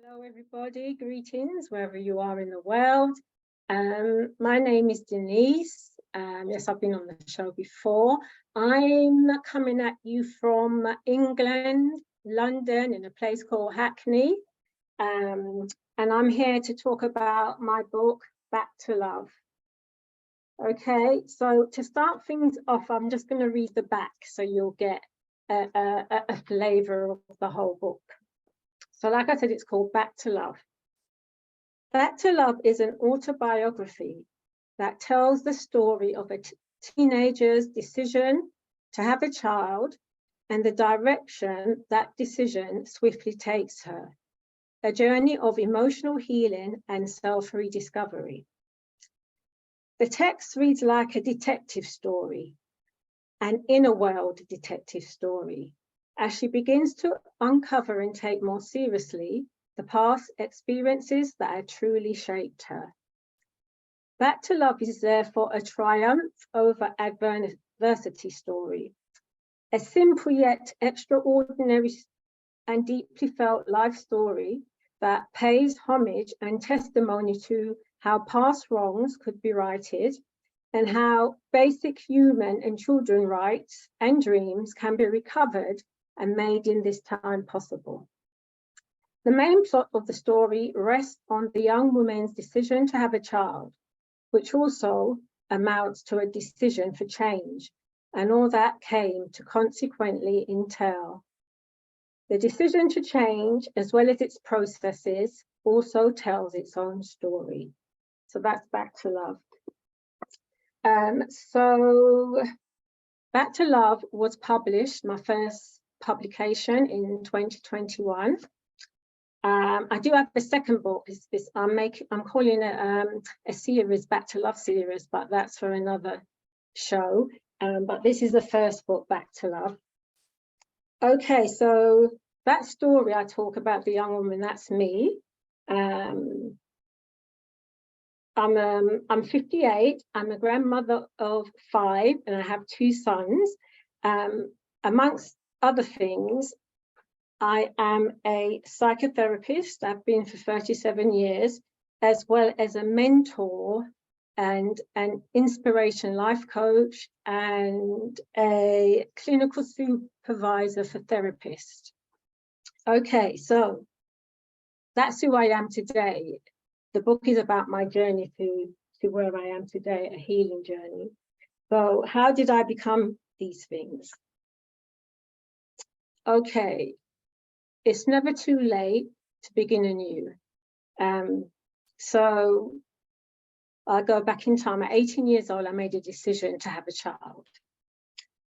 Hello everybody, greetings wherever you are in the world. My name is Denise. Yes, I've been on the show before. I'm coming at you from England, London, in a place called Hackney. And I'm here to talk about my book, Back to Love. Okay, so to start things off, I'm just going to read the back so you'll get a flavour of the whole book. So like I said, it's called Back to Love. Back to Love is an autobiography that tells the story of a teenager's decision to have a child and the direction that decision swiftly takes her, a journey of emotional healing and self-rediscovery. The text reads like a detective story, an inner world detective story, as she begins to uncover and take more seriously the past experiences that had truly shaped her. Back to Love is therefore a triumph over adversity story, a simple yet extraordinary and deeply felt life story that pays homage and testimony to how past wrongs could be righted and how basic human and children rights and dreams can be recovered and made in this time possible. The main plot of the story rests on the young woman's decision to have a child, which also amounts to a decision for change, and all that came to consequently entail. The decision to change, as well as its processes, also tells its own story. So that's Back to Love. So Back to Love was published, my first publication, in 2021. I do have a second book. I'm calling it a series, Back to Love series, but that's for another show. But this is the first book, Back to Love. Okay, so that story I talk about, the young woman, that's me. I'm 58. I'm a grandmother of 5, and I have 2 sons. Amongst other things, I am a psychotherapist. I've been for 37 years, as well as a mentor and an inspiration life coach and a clinical supervisor for therapists. Okay, so that's who I am today. The book is about my journey to where I am today, a healing journey. So how did I become these things? Okay, it's never too late to begin anew. So I go back in time. At 18 years old, I made a decision to have a child.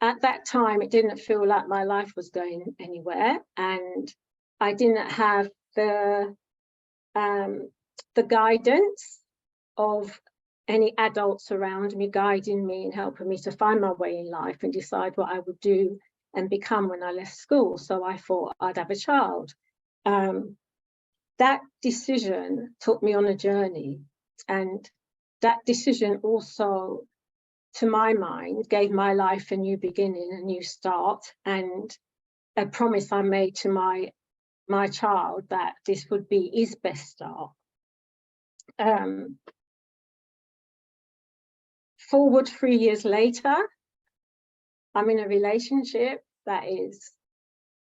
At that time, it didn't feel like my life was going anywhere, and I didn't have the guidance of any adults around me guiding me and helping me to find my way in life and decide what I would do and become when I left school. So I thought I'd have a child. That decision took me on a journey, and that decision also, to my mind, gave my life a new beginning, a new start, and a promise I made to my child that this would be his best start. Forward 3 years later, I'm in a relationship that is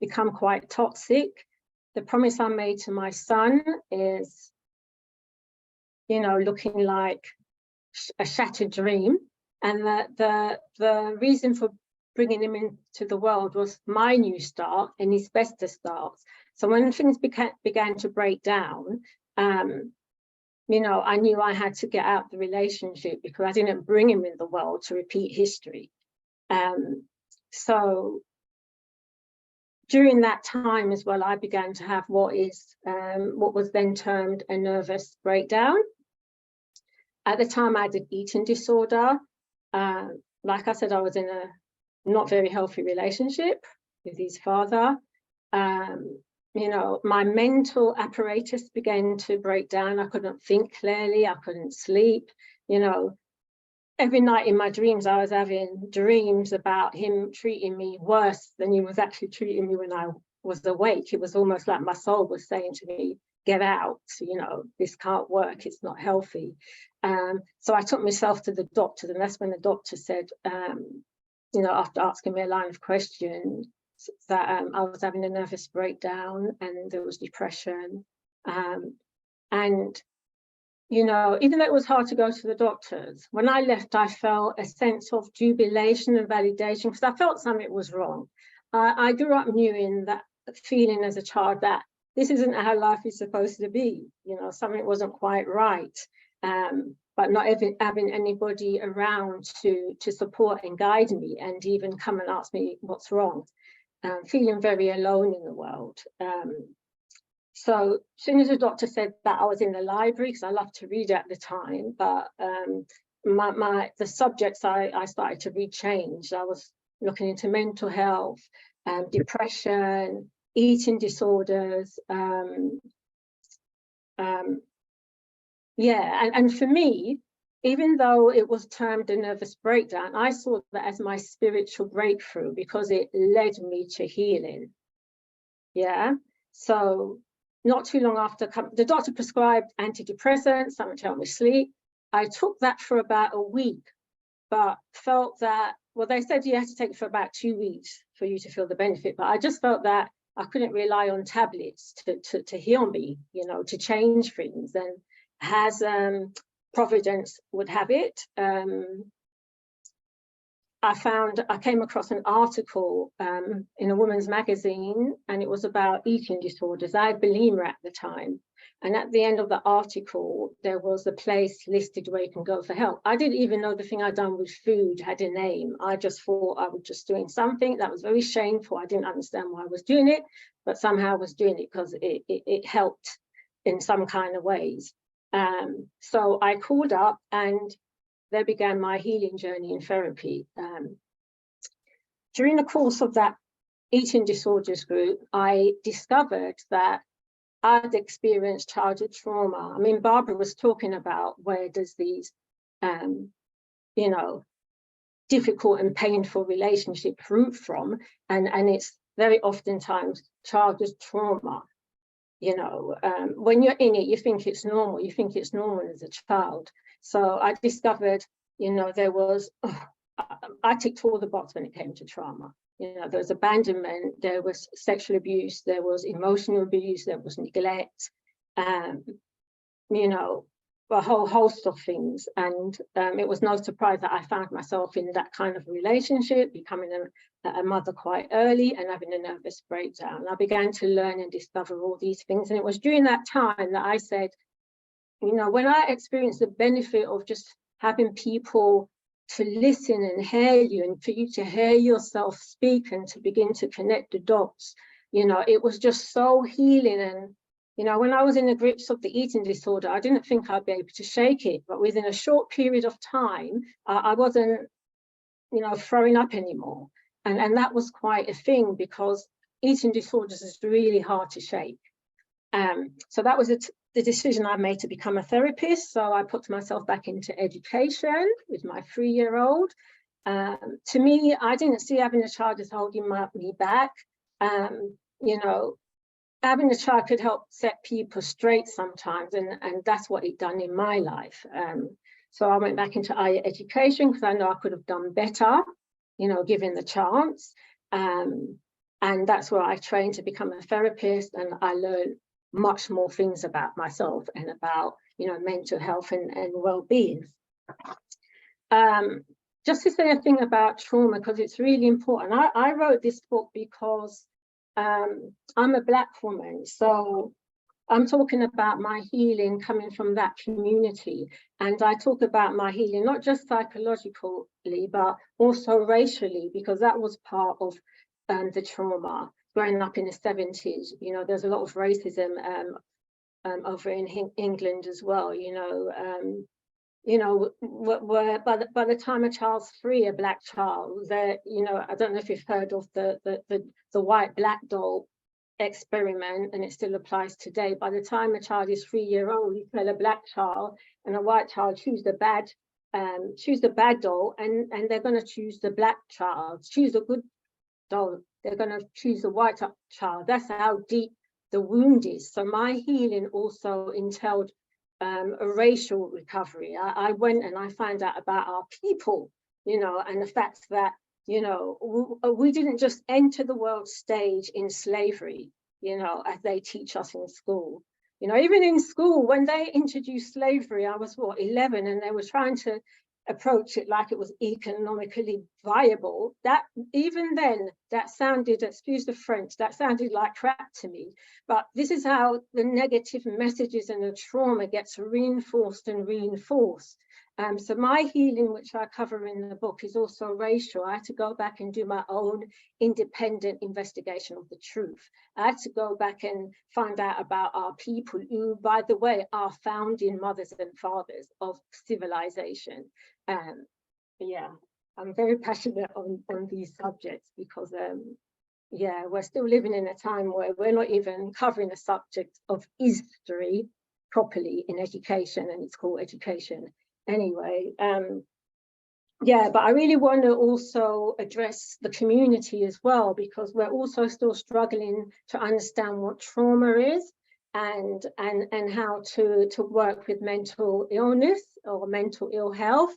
become quite toxic. The promise I made to my son is, looking like a shattered dream. And the reason for bringing him into the world was my new start and his best of starts. So when things began to break down, I knew I had to get out of the relationship because I didn't bring him in the world to repeat history. So during that time as well, I began to have what was then termed a nervous breakdown. At the time, I had an eating disorder. Like I said, I was in a not very healthy relationship with his father. My mental apparatus began to break down. I couldn't think clearly. I couldn't sleep. Every night in my dreams, I was having dreams about him treating me worse than he was actually treating me when I was awake. It was almost like my soul was saying to me, get out, this can't work, it's not healthy. So I took myself to the doctor, and that's when the doctor said, after asking me a line of questions, that I was having a nervous breakdown and there was depression. And even though it was hard to go to the doctors, when I left, I felt a sense of jubilation and validation, because I felt something was wrong. I grew up knowing that feeling as a child that this isn't how life is supposed to be. Something wasn't quite right. But not having anybody around to support and guide me, and even come and ask me what's wrong. Feeling very alone in the world. So as soon as the doctor said that, I was in the library, because I loved to read at the time, but the subjects I started to read changed. I was looking into mental health, depression, eating disorders. And for me, even though it was termed a nervous breakdown, I saw that as my spiritual breakthrough, because it led me to healing. Yeah. So not too long after, the doctor prescribed antidepressants, something to help me sleep. I took that for about a week, but felt that, well, they said you have to take it for about 2 weeks for you to feel the benefit. But I just felt that I couldn't rely on tablets to heal me, to change things. And as Providence would have it, I came across an article in a woman's magazine, and it was about eating disorders. I had bulimia at the time. And at the end of the article, there was a place listed where you can go for help. I didn't even know the thing I'd done with food had a name. I just thought I was just doing something that was very shameful. I didn't understand why I was doing it, but somehow I was doing it because it helped in some kind of ways. So I called up, and there began my healing journey in therapy. During the course of that eating disorders group, I discovered that I'd experienced childhood trauma. I mean, Barbara was talking about where does these, difficult and painful relationship root from, and it's very oftentimes childhood trauma. When you're in it, you think it's normal. You think it's normal as a child. So I discovered, there was, I ticked all the boxes when it came to trauma. There was abandonment, there was sexual abuse, there was emotional abuse, there was neglect, a whole host of things. And it was no surprise that I found myself in that kind of relationship, becoming a mother quite early and having a nervous breakdown. I began to learn and discover all these things. And it was during that time that I said, when I experienced the benefit of just having people to listen and hear you, and for you to hear yourself speak and to begin to connect the dots, it was just so healing. And, when I was in the grips of the eating disorder, I didn't think I'd be able to shake it. But within a short period of time, I wasn't, throwing up anymore. And that was quite a thing, because eating disorders is really hard to shake. So that was the decision I made to become a therapist. So I put myself back into education with my 3-year-old. To me, I didn't see having a child as holding me back. Having a child could help set people straight sometimes, and that's what it done in my life. So I went back into higher education because I know I could have done better, given the chance. And that's where I trained to become a therapist, and I learned much more things about myself and about, mental health and well-being. Just to say a thing about trauma, because it's really important. I wrote this book because I'm a Black woman, so I'm talking about my healing coming from that community. And I talk about my healing, not just psychologically, but also racially, because that was part of the trauma. Growing up in the 70s, there's a lot of racism over in England as well, where by the time a child's 3, a Black child, I don't know if you've heard of the white black doll experiment, and it still applies today. By the time a child is 3-year-old, you tell a Black child and a white child choose the bad doll, and they're going to choose the Black child. Choose a good doll, they're going to choose the white child. That's how deep the wounded. So my healing also entailed a racial recovery. I went and I found out about our people, you know, and the fact that, you know, we didn't just enter the world stage in slavery, you know, as they teach us in school. You know, even in school, when they introduced slavery, I was, what, 11, and they were trying to approach it like it was economically viable. That, even then, that sounded, excuse the French, that sounded like crap to me. But this is how the negative messages and the trauma gets reinforced and reinforced. So my healing, which I cover in the book, is also racial. I had to go back and do my own independent investigation of the truth. I had to go back and find out about our people, who, by the way, are founding mothers and fathers of civilization. Yeah, I'm very passionate on these subjects because, yeah, we're still living in a time where we're not even covering the subject of history properly in education, and it's called education. Anyway, yeah, but I really want to also address the community as well, because we're also still struggling to understand what trauma is and how to work with mental illness or mental ill health.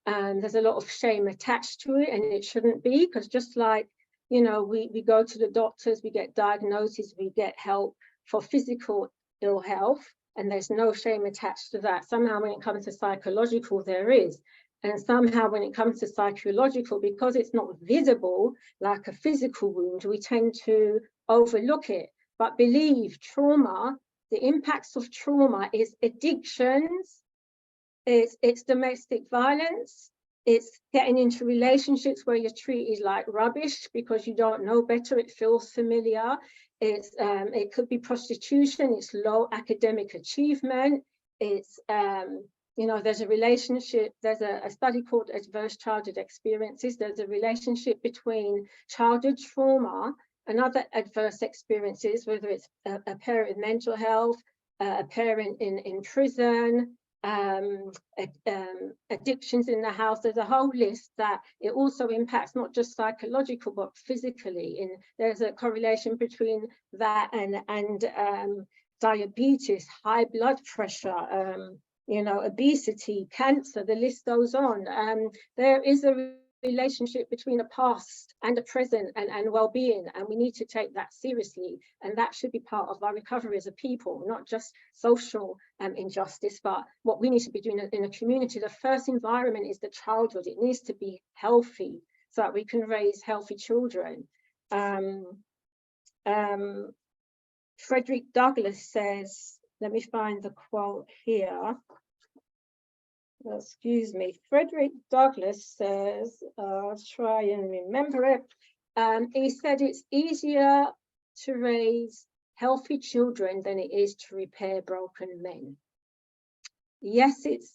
There's a lot of shame attached to it, and it shouldn't be, because just like, you know, we go to the doctors, we get diagnoses, we get help for physical ill health, and there's no shame attached to that. Somehow when it comes to psychological, there is. And somehow when it comes to psychological, because it's not visible like a physical wound, we tend to overlook it. But believe trauma, the impacts of trauma is addictions, it's domestic violence, it's getting into relationships where you're treated like rubbish because you don't know better, it feels familiar. It's it could be prostitution, it's low academic achievement, it's you know, there's a relationship, there's a study called Adverse Childhood Experiences. There's a relationship between childhood trauma and other adverse experiences, whether it's a parent with mental health, a parent in prison, addictions in the house. There's a whole list that it also impacts not just psychological, but physically. And there's a correlation between that and diabetes, high blood pressure, you know, obesity, cancer, the list goes on. There is a relationship between a past and a present and well-being, and we need to take that seriously. And that should be part of our recovery as a people, not just social injustice, but what we need to be doing in a community. The first environment is the childhood. It needs to be healthy so that we can raise healthy children. Frederick Douglass says, let me find the quote here. Excuse me. Frederick Douglass says, I'll try and remember it. He said it's easier to raise healthy children than it is to repair broken men. Yes, it's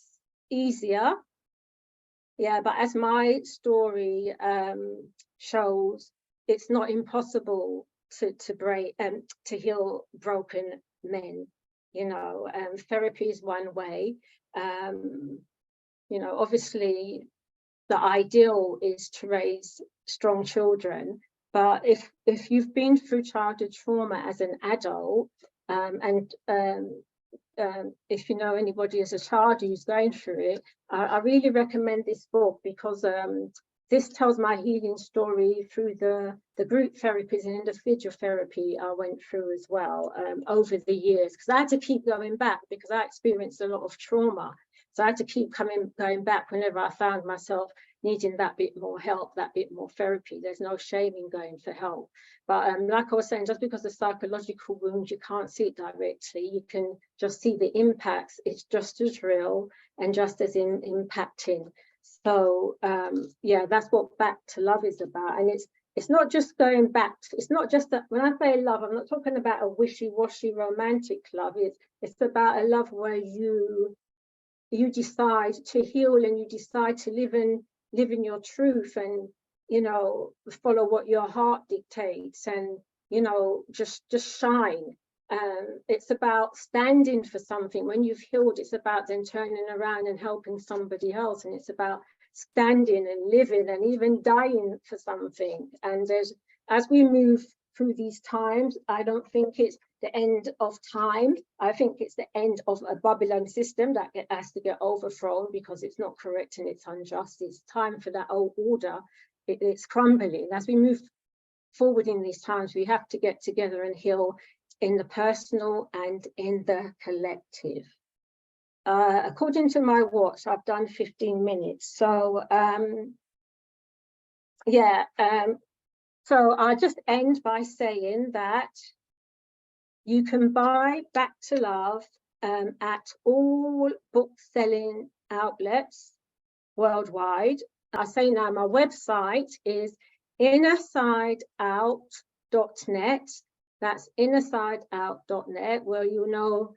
easier. Yeah, but as my story shows, it's not impossible to heal broken men. You know, therapy is one way. You know, obviously the ideal is to raise strong children, but if you've been through childhood trauma as an adult, if you know anybody as a child who's going through it, I really recommend this book, because this tells my healing story through the group therapies and individual therapy I went through as well over the years, because I had to keep going back because I experienced a lot of trauma. So I had to keep going back whenever I found myself needing that bit more help, that bit more therapy. There's no shame in going for help. But like I was saying, just because the psychological wound, you can't see it directly. You can just see the impacts. It's just as real and just as impacting. So yeah, that's what Back to Love is about. And it's not just going back. It's not just that, when I say love, I'm not talking about a wishy-washy romantic love. It's about a love where you decide to heal and you decide to live in your truth, and, you know, follow what your heart dictates, and, you know, just shine. It's about standing for something. When you've healed, it's about then turning around and helping somebody else, and it's about standing and living and even dying for something. And as we move through these times, I don't think the end of time. I think it's the end of a Babylon system that has to get overthrown because it's not correct and it's unjust. It's time for that old order. It's crumbling. As we move forward in these times, we have to get together and heal in the personal and in the collective. According to my watch, I've done 15 minutes. So so I'll just end by saying that you can buy Back to Love at all book-selling outlets worldwide. I say now my website is innersideout.net. That's innersideout.net, where you'll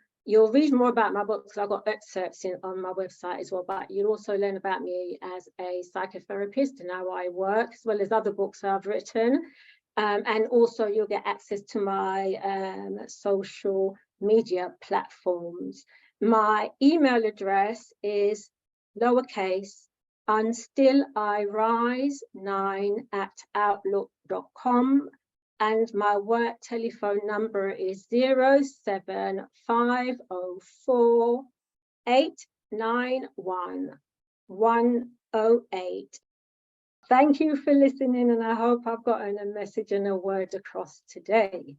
read more about my books. I've got excerpts on my website as well, but you'll also learn about me as a psychotherapist and how I work, as well as other books I've written. And also you'll get access to my social media platforms. My email address is lowercase unstillIrise9@outlook.com. And my work telephone number is 07504 891 108. Thank you for listening, and I hope I've gotten a message and a word across today.